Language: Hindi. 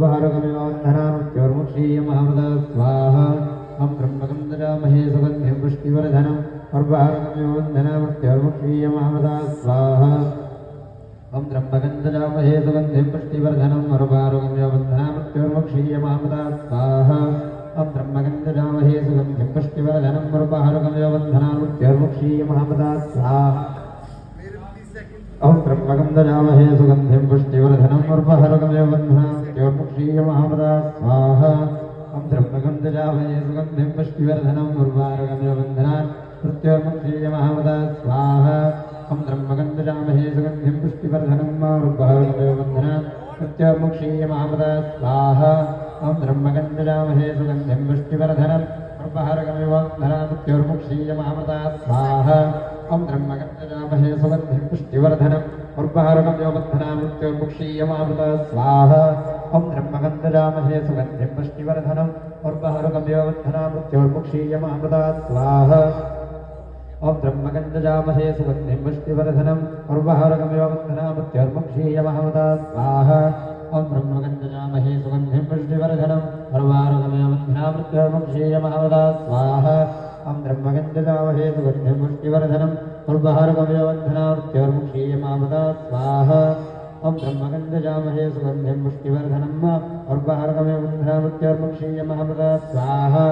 वाहरगम्योन्धनामृत्योर्मुक्षीयमामृता स्वाहा हम त्र्यम्बकं ददामहे सुगन्धिं पुष्टिवर्धनम् वाहरगम्योन्धनामृत्योर्मुक्षीयमामृता स्वाहा हम त्र्यम्बकं ददामहे सुगन्धिं पुष्टिवर्धनम् वाहरगम्योन्धनामृत्योर्मुक्षीयमामृता स्वाहा हम त्र्यम्बकं ददामहे सुगन्धिं पुष्टिवर्धनम् वाहरगम्योन्धनामृत्योर्मुक्षीयमामृता स्वाहा हम त्र्यम्बकं ददामहे सुगन्धिं पुष्टिवर्धनम् वाहरगम्योन्धनामृत्योर्मुक्षीयमामृता स्वाहा हम त्र्यम्बकं ददामहे सुगन्धिं पुष्टिवर्धनम् वाहरगम्योन्धनामृत्योर्मुक्षीयमामृता स्वाहा हम त्र्यम्बकं ददामहे सुगन्धिं पुष्टिवर्धनम् वाहरगम्योन्धनामृत्योर्मुक्षीयमामृता स्वाहा हम त्र्यम्बकं ददामहे सुगन्धिं पुष्टिवर्धनम् वाहरगम्योन्धनामृत्योर्मुक्षीयमामृता स्वाहा हम त्र्यम्बकं ददामहे सुगन्धिं पुष्टिवर्धनम् वाहरगम्योन्धनामृत्योर्मुक्षीयमामृता स्वाहा हम त्र्यम्बकं ददामहे सुगन्धिं पुष्टिवर्धनम् वाहरगम्योन्धनामृत्योर्मुक्षीयमामृता स्वाहा हम त्र्यम्बकं ददामहे सुगन्धिं पुष्टिवर्धनम् वाहरगम्योन्धनामृत्योर्मुक्षीयमामृता स्वाहा हम त्र्यम्बकं ददामहे सुगन्धिं पुष्टिवर्धनम् वाहरगम्योन्धनामृत्योर्मुक्षीयमामृता स्वाहा हम त्र्यम्बकं ददामहे सुगन्धिं पुष्टिवर्धनम् वाहरगम्योन्धनामृत्योर्मुक्षीयमामृता स्वाहा हम त्र्यम्बकं ददामहे सुगन्धिं पुष्टिवर्धनम् वाहरगम्योन्धनामृत्योर्मुक्षीयमामृता स्वाहा।